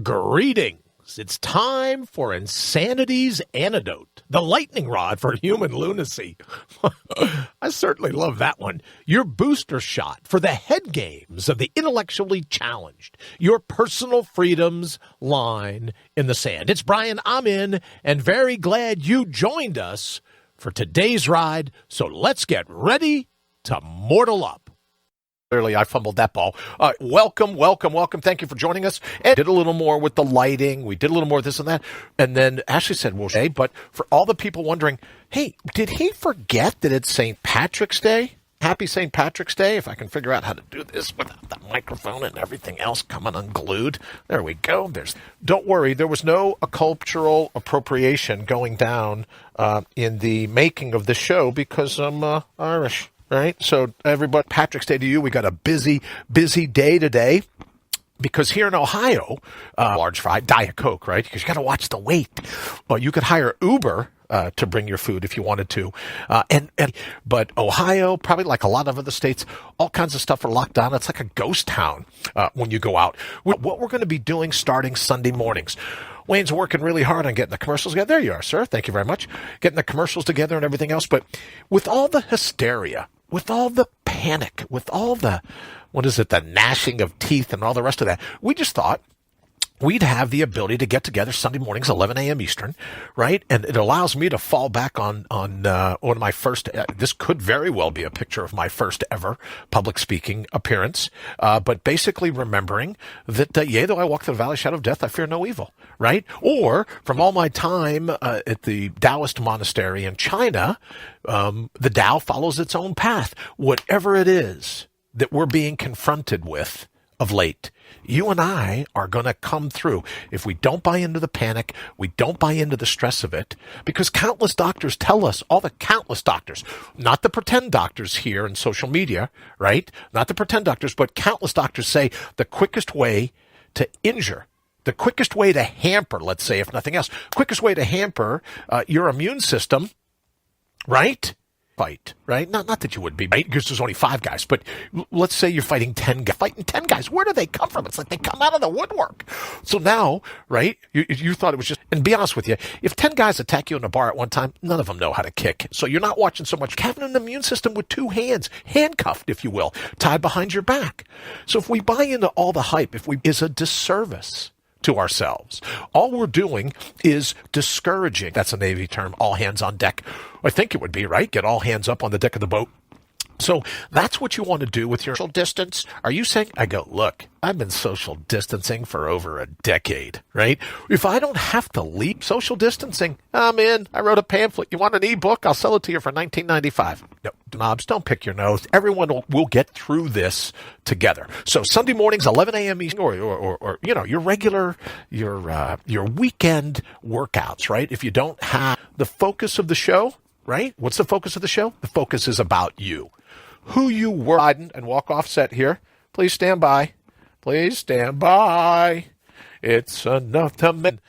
Greetings. It's time for Insanity's Antidote, the lightning rod for human lunacy. I certainly love that one. Your booster shot for the head games of the intellectually challenged. Your personal freedoms line in the sand. It's Brian, I'm in, and very glad you joined us for today's ride. So let's get ready to mortal up. Clearly, I fumbled that ball. Welcome. Thank you for joining us. And did a little more with the lighting. We did a little more of this and that. And then Ashley said, well, hey, but for all the people wondering, hey, did he forget that it's St. Patrick's Day? Happy St. Patrick's Day, if I can figure out how to do this without the microphone and everything else coming unglued. There we go. Don't worry, there was no cultural appropriation going down in the making of the show because I'm Irish. Right? So everybody, Patrick's Day to you. We got a busy day today because here in Ohio, large fry, Diet Coke, right? Because you got to watch the weight. Well, you could hire Uber to bring your food if you wanted to. But Ohio, probably like a lot of other states, all kinds of stuff are locked down. It's like a ghost town when you go out. What we're going to be doing starting Sunday mornings. Wayne's working really hard on getting the commercials together. There you are, sir. Thank you very much. Getting the commercials together and everything else. But with all the hysteria, with all the panic, with all the, the gnashing of teeth and all the rest of that, we just thought we'd have the ability to get together Sunday mornings, 11 a.m. Eastern, right? And it allows me to fall back on one of my first, this could very well be a picture of my first ever public speaking appearance, but basically remembering that, yea, though I walk through the valley of shadow of death, I fear no evil, right? Or from all my time at the Taoist monastery in China, the Tao follows its own path. Whatever it is that we're being confronted with of late, you and I are going to come through. If we don't buy into the panic, we don't buy into the stress of it, because countless doctors tell us, all the countless doctors, not the pretend doctors here in social media, right? Not the pretend doctors, but countless doctors say the quickest way to injure, the quickest way to hamper, let's say, if nothing else, quickest way to hamper your immune system, right? Fight, right? Not that you would be, right? Because there's only 5 guys, but let's say you're fighting 10 guys. Where do they come from? It's like they come out of the woodwork. So now, right? You thought it was just, and be honest with you, if 10 guys attack you in a bar at one time, none of them know how to kick. So you're not watching so much having an immune system with 2 hands, handcuffed, if you will, tied behind your back. So if we buy into all the hype, is a disservice to ourselves. All we're doing is discouraging. That's a Navy term, all hands on deck. I think it would be, right? Get all hands up on the deck of the boat. So that's what you want to do with your social distance. Are you saying, I go, look, I've been social distancing for over a decade, right? If I don't have to leap social distancing, I'm in. I wrote a pamphlet. You want an ebook? I'll sell it to you for $19.95. No, knobs, don't pick your nose. Everyone will get through this together. So Sunday mornings, 11 a.m. Eastern, or your regular, your weekend workouts, right? If you don't have the focus of the show, right? What's the focus of the show? The focus is about you. Who you were, and walk off set here. Please stand by. Please stand by. It's enough to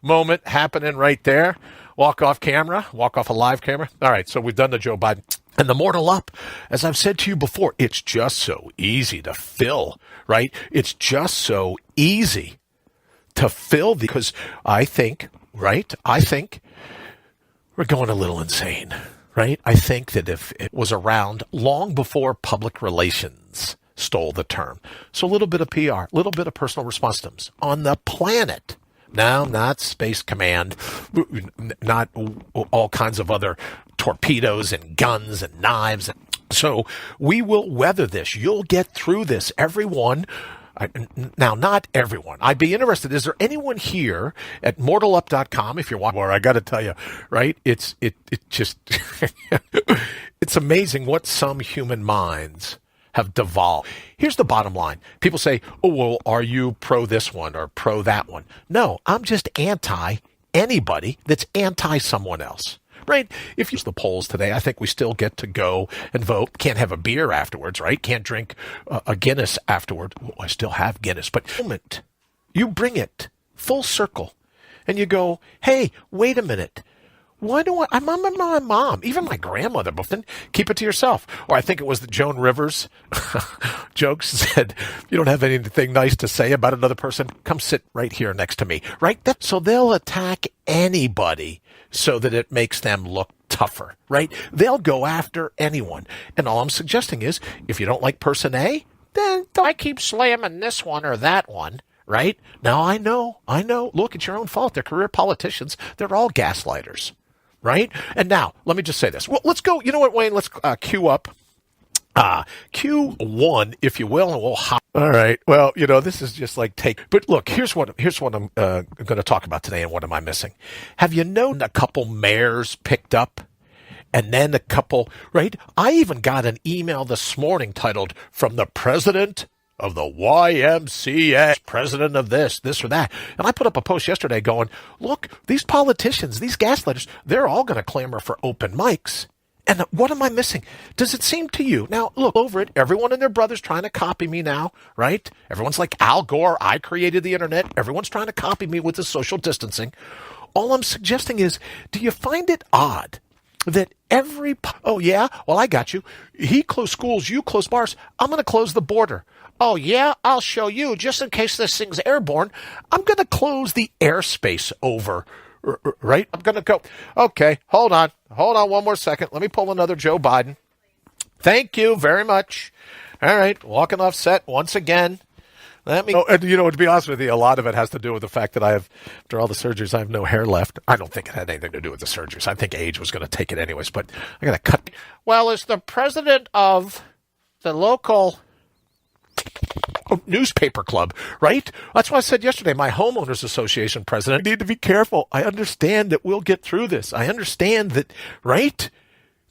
moment happening right there. Walk off camera. Walk off a live camera. All right, so we've done the Joe Biden. And the mortal up, as I've said to you before, it's just so easy to fill, right? It's just so easy to fill because I think we're going a little insane, right? I think that if it was around long before public relations stole the term, so a little bit of PR, a little bit of personal response systems on the planet. No, not Space Command, not all kinds of other torpedoes and guns and knives. So we will weather this. You'll get through this, everyone. Now, not everyone. I'd be interested. Is there anyone here at mortalup.com? If you're watching, I got to tell you, right? It just, it's amazing what some human minds have devolved. Here's the bottom line. People say, oh, well, are you pro this one or pro that one? No, I'm just anti anybody that's anti someone else. Right? If you use the polls today, I think we still get to go and vote. Can't have a beer afterwards, right? Can't drink a Guinness afterward. Well, I still have Guinness, but moment, you bring it full circle and you go, hey, wait a minute. why do I remember my mom, even my grandmother, keep it to yourself. Or I think it was the Joan Rivers jokes said, you don't have anything nice to say about another person, come sit right here next to me, right? So they'll attack anybody so that it makes them look tougher, right? They'll go after anyone. And all I'm suggesting is, if you don't like person A, then don't keep slamming this one or that one. Right? Now, I know. Look, it's your own fault. They're career politicians. They're all gaslighters. Right? And now, let me just say this. Well, let's go. You know what, Wayne? Let's queue up. Q1, if you will, and we'll hop. All right. Well, this is just like But look, here's what I'm going to talk about today, and what am I missing? Have you known a couple mayors picked up? And then a couple, right? I even got an email this morning titled, from the president of the YMCA, president of this or that. And I put up a post yesterday going, look, these politicians, these gaslighters, they're all going to clamor for open mics. And what am I missing? Does it seem to you? Now, look, over it, everyone and their brother's trying to copy me now, right? Everyone's like Al Gore, I created the internet. Everyone's trying to copy me with the social distancing. All I'm suggesting is, do you find it odd that oh yeah, well, I got you. He closed schools, you close bars. I'm going to close the border. Oh, yeah, I'll show you. Just in case this thing's airborne, I'm going to close the airspace over, right? I'm going to go. Okay, hold on one more second. Let me pull another Joe Biden. Thank you very much. All right, walking off set once again. And to be honest with you, a lot of it has to do with the fact that after all the surgeries, I have no hair left. I don't think it had anything to do with the surgeries. I think age was going to take it anyways, but I got to cut. Well, as the president of the local newspaper club, right? That's why I said yesterday, my homeowners association president, I need to be careful. I understand that we'll get through this. I understand that, right?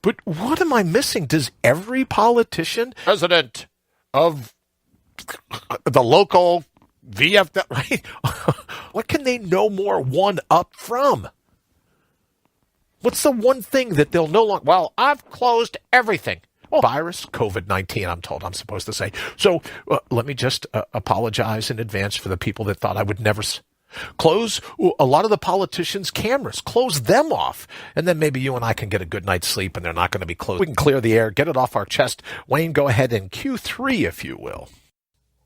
But what am I missing? Does every politician, president of the local VFW, right? What can they no more one up from? What's the one thing that they'll no longer, well, I've closed everything. Virus, COVID-19, I'm told I'm supposed to say. So let me just apologize in advance for the people that thought I would never close a lot of the politicians' cameras. Close them off. And then maybe you and I can get a good night's sleep and they're not going to be closed. We can clear the air, get it off our chest. Wayne, go ahead and Q3, if you will.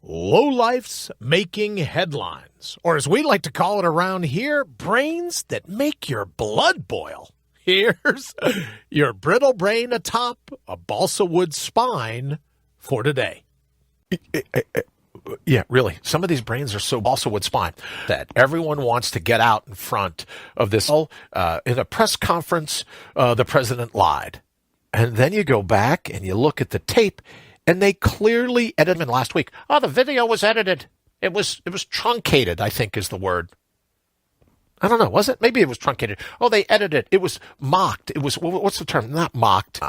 Lowlifes making headlines. Or as we like to call it around here, brains that make your blood boil. Here's your brittle brain atop a balsa wood spine for today. Yeah, really. Some of these brains are so balsa wood spine that everyone wants to get out in front of this. In a press conference, the president lied. And then you go back and you look at the tape, and they clearly edited him last week. Oh, the video was edited. It was truncated, I think is the word. I don't know. Was it? Maybe it was truncated. Oh, they edited it. It was mocked. It was, what's the term? Not mocked.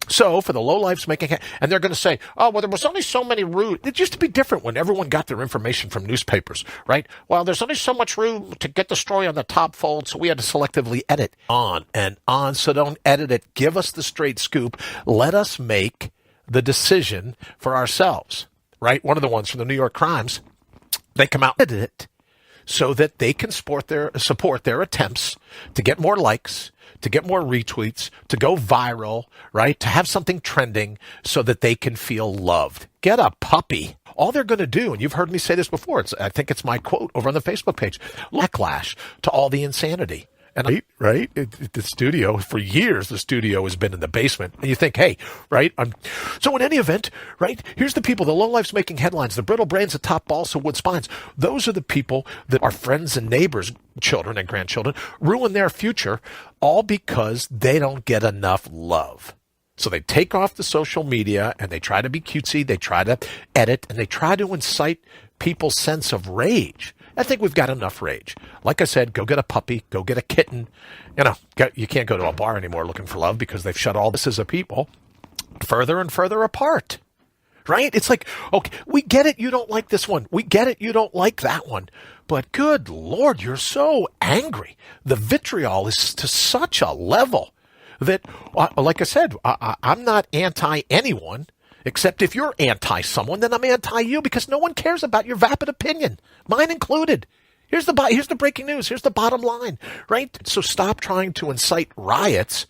So for the lowlifes making it, and they're going to say, oh, well, there was only so many rude. It used to be different when everyone got their information from newspapers, right? Well, there's only so much room to get the story on the top fold, so we had to selectively edit on and on. So don't edit it. Give us the straight scoop. Let us make the decision for ourselves, right? One of the ones from the New York Crimes, they come out and edit it so that they can support their attempts to get more likes, to get more retweets, to go viral, right? To have something trending so that they can feel loved. Get a puppy. All they're going to do, and you've heard me say this before, I think it's my quote over on the Facebook page, backlash to all the insanity. And right? The studio, for years, the studio has been in the basement. And you think, hey, right? So in any event, right? Here's the people, the lowlifes making headlines, the brittle brains atop balsa wood spines. Those are the people that our friends and neighbors, children and grandchildren, ruin their future, all because they don't get enough love. So they take off the social media and they try to be cutesy, they try to edit, and they try to incite people's sense of rage. I think we've got enough rage. Like I said, go get a puppy, go get a kitten. You can't go to a bar anymore looking for love because they've shut all this as a people further and further apart. Right? It's like, okay, we get it, you don't like this one. We get it, you don't like that one. But good Lord, you're so angry. The vitriol is to such a level that, like I said, I'm not anti-anyone. Except if you're anti-someone, then I'm anti-you because no one cares about your vapid opinion, mine included. Here's the breaking news. Here's the bottom line, right? So stop trying to incite riots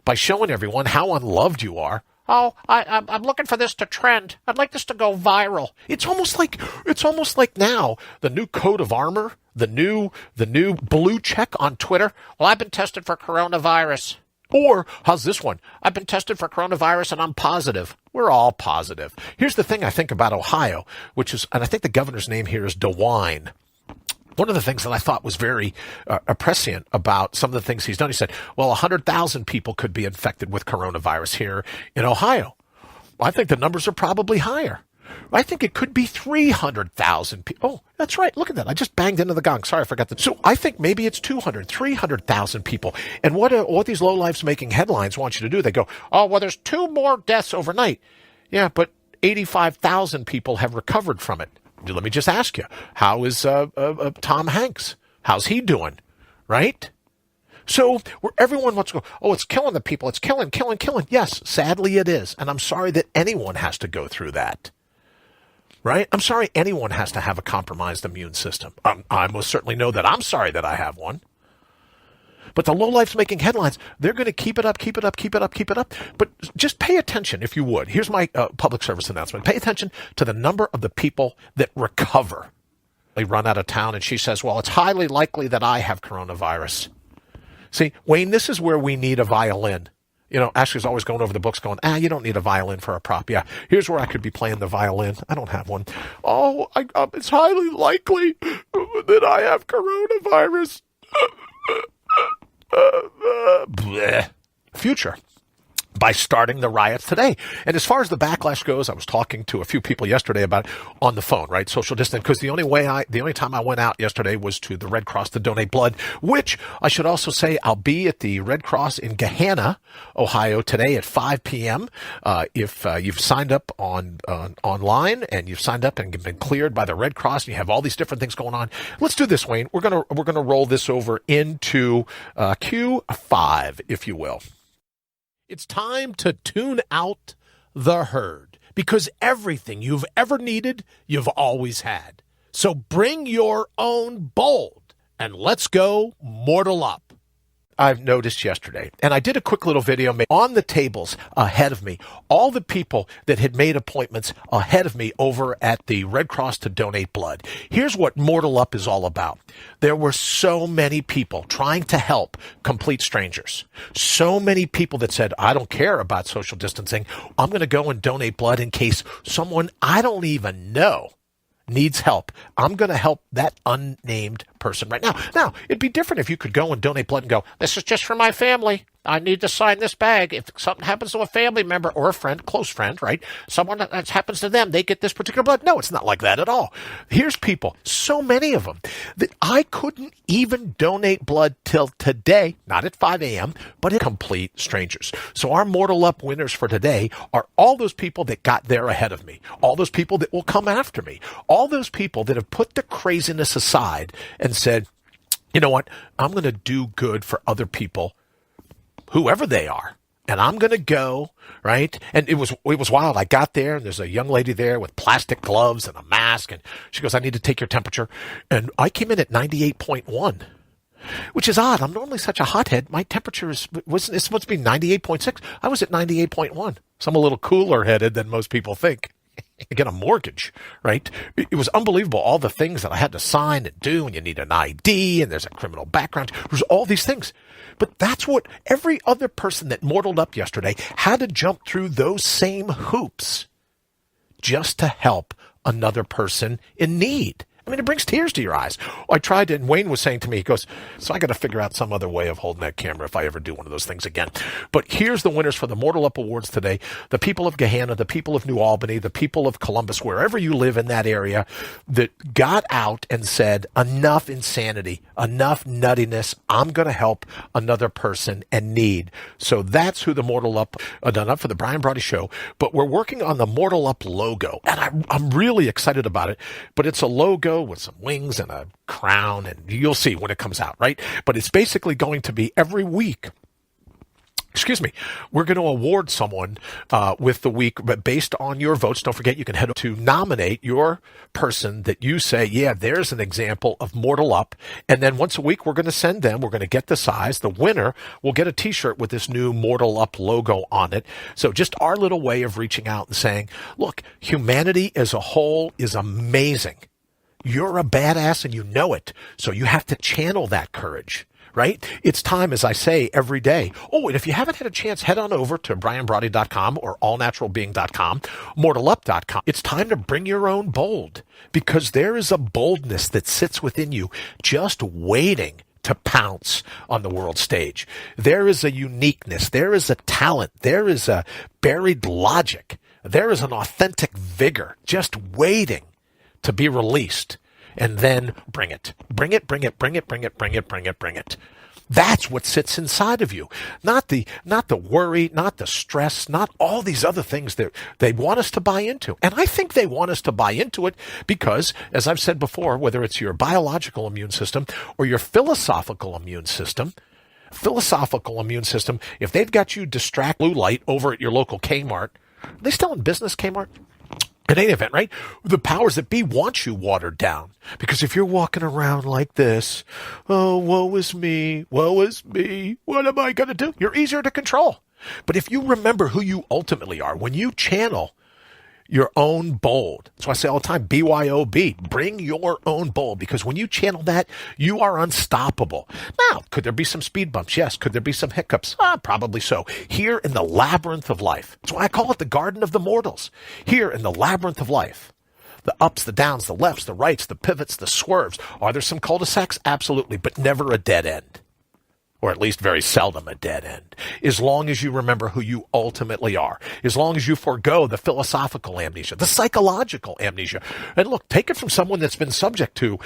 by showing everyone how unloved you are. Oh, I'm looking for this to trend. I'd like this to go viral. It's almost like now the new coat of armor, the new blue check on Twitter. Well, I've been tested for coronavirus. Or how's this one? I've been tested for coronavirus and I'm positive. We're all positive. Here's the thing I think about Ohio, and I think the governor's name here is DeWine. One of the things that I thought was very prescient about some of the things he's done, he said, well, 100,000 people could be infected with coronavirus here in Ohio. Well, I think the numbers are probably higher. I think it could be 300,000 people. Oh, that's right. Look at that. I just banged into the gong. Sorry, I forgot that. So I think maybe it's 300,000 people. And what these lowlifes making headlines want you to do, they go, oh, well, there's 2 more deaths overnight. Yeah, but 85,000 people have recovered from it. Let me just ask you, how is Tom Hanks? How's he doing? Right? So where everyone wants to go, oh, it's killing the people. It's killing. Yes, sadly it is. And I'm sorry that anyone has to go through that. Right? I'm sorry anyone has to have a compromised immune system. I most certainly know that I'm sorry that I have one. But the lowlifes making headlines, they're going to keep it up. But just pay attention, if you would. Here's my public service announcement. Pay attention to the number of the people that recover. They run out of town, and she says, well, it's highly likely that I have coronavirus. See, Wayne, this is where we need a violin. You know, Ashley's always going over the books going, you don't need a violin for a prop. Yeah, here's where I could be playing the violin. I don't have one. Oh, it's highly likely that I have coronavirus. Future by starting the riots today. And as far as the backlash goes, I was talking to a few people yesterday about it on the phone, right? Social distance, because the only time I went out yesterday was to the Red Cross to donate blood, which I should also say I'll be at the Red Cross in Gahanna, Ohio today at 5 p.m. If you've signed up online and you've signed up and been cleared by the Red Cross and you have all these different things going on, let's do this, Wayne. We're gonna roll this over into Q5, if you will. It's time to tune out the herd, because everything you've ever needed, you've always had. So bring your own bold and let's go mortal up. I've noticed yesterday, and I did a quick little video on the tables ahead of me, all the people that had made appointments ahead of me over at the Red Cross to donate blood. Here's what Mortal Up is all about. There were so many people trying to help complete strangers. So many people that said, I don't care about social distancing. I'm going to go and donate blood in case someone I don't even know needs help. I'm going to help that unnamed person right now. Now, it'd be different if you could go and donate blood and go, this is just for my family. I need to sign this bag. If something happens to a family member or a friend, close friend, right? Someone that happens to them, they get this particular blood. No, it's not like that at all. Here's people, so many of them, that I couldn't even donate blood till today, not at 5 a.m., but at complete strangers. So our Mortal Up winners for today are all those people that got there ahead of me, all those people that will come after me, all those people that have put the craziness aside and said, you know what, I'm going to do good for other people, whoever they are. And I'm going to go, right? And it was wild. I got there and there's a young lady there with plastic gloves and a mask. And she goes, I need to take your temperature. And I came in at 98.1, which is odd. I'm normally such a hothead. My temperature it's supposed to be 98.6. I was at 98.1. So I'm a little cooler headed than most people think. I get a mortgage, right? It was unbelievable. All the things that I had to sign and do, and you need an ID, and there's a criminal background. There's all these things. But that's what every other person that mortaled up yesterday had to jump through those same hoops just to help another person in need. I mean, it brings tears to your eyes. I tried to, and Wayne was saying to me, he goes, so I got to figure out some other way of holding that camera if I ever do one of those things again. But here's the winners for the Mortal Up Awards today. The people of Gahanna, the people of New Albany, the people of Columbus, wherever you live in that area, that got out and said, enough insanity, enough nuttiness. I'm going to help another person in need. So that's who the Mortal Up done up for the Brian Brawdy Show. But we're working on the Mortal Up logo, and I'm really excited about it. But it's a logo with some wings and a crown, and you'll see when it comes out, right? But it's basically going to be every week excuse me, we're going to award someone with the week, but based on your votes. Don't forget, you can head to nominate your person that you say, yeah, there's an example of Mortal Up. And then once a week, we're going to send them. We're going to get the size. The winner will get a T-shirt with this new Mortal Up logo on it. So just our little way of reaching out and saying, look, humanity as a whole is amazing. You're a badass and you know it. So you have to channel that courage. Right? It's time, as I say every day. Oh, and if you haven't had a chance, head on over to brianbrawdy.com or allnaturalbeing.com, mortalup.com. It's time to bring your own bold, because there is a boldness that sits within you just waiting to pounce on the world stage. There is a uniqueness. There is a talent. There is a buried logic. There is an authentic vigor just waiting to be released. And then bring it. Bring it. That's what sits inside of you. Not the worry, not the stress, not all these other things that they want us to buy into. And I think they want us to buy into it because, as I've said before, whether it's your biological immune system or your philosophical immune system, if they've got you distract blue light over at your local Kmart, are they still in business, Kmart? In any event, right? The powers that be want you watered down. Because if you're walking around like this, oh, woe is me, what am I going to do? You're easier to control. But if you remember who you ultimately are, when you channel your own bold, that's why I say all the time, BYOB, bring your own bold, because when you channel that, you are unstoppable. Now, could there be some speed bumps? Yes. Could there be some hiccups? Probably so. Here in the labyrinth of life, that's why I call it the Garden of the Mortals. Here in the labyrinth of life, the ups, the downs, the lefts, the rights, the pivots, the swerves. Are there some cul-de-sacs? Absolutely, but never a dead end. Or at least very seldom a dead end, as long as you remember who you ultimately are, as long as you forego the philosophical amnesia, the psychological amnesia. And look, take it from someone that's been subject to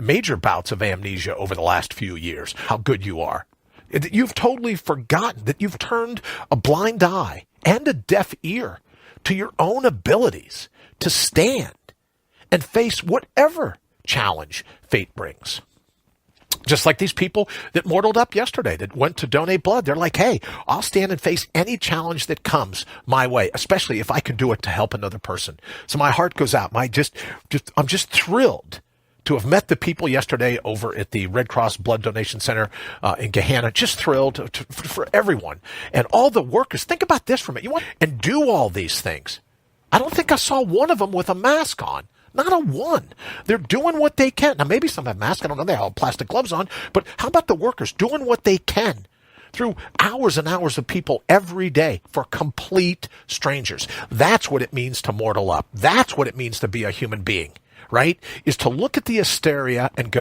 major bouts of amnesia over the last few years, how good you are. You've totally forgotten that you've turned a blind eye and a deaf ear to your own abilities to stand and face whatever challenge fate brings. Just like these people that mortaled up yesterday that went to donate blood. They're like, hey, I'll stand and face any challenge that comes my way, especially if I can do it to help another person. So my heart goes out. I'm just thrilled to have met the people yesterday over at the Red Cross Blood Donation Center in Gahanna. Just thrilled for everyone. And all the workers, think about this for a minute. And do all these things. I don't think I saw one of them with a mask on. Not a one. They're doing what they can. Now, maybe some have masks. I don't know. They have plastic gloves on. But how about the workers doing what they can through hours and hours of people every day for complete strangers? That's what it means to mortal up. That's what it means to be a human being, right? Is to look at the hysteria and go,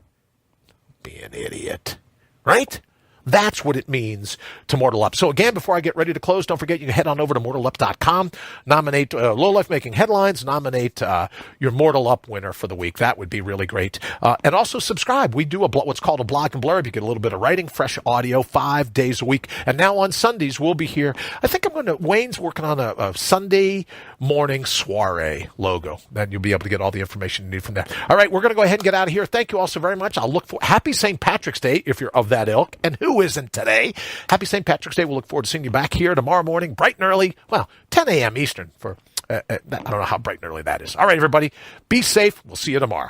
be an idiot, right? That's what it means to mortal up. So again, before I get ready to close, don't forget you can head on over to mortalup.com, nominate Low Life Making Headlines, nominate your Mortal Up winner for the week. That would be really great. And also subscribe. We do what's called a blog and blurb. You get a little bit of writing, fresh audio, 5 days a week. And now on Sundays, we'll be here. I think Wayne's working on a Sunday morning soiree logo. Then you'll be able to get all the information you need from that. All right, we're going to go ahead and get out of here. Thank you all so very much. I'll look for happy St. Patrick's Day if you're of that ilk. And who isn't today? Happy St. Patrick's Day. We'll look forward to seeing you back here tomorrow morning, bright and early. Well, 10 a.m. Eastern. I don't know how bright and early that is. All right, everybody. Be safe. We'll see you tomorrow.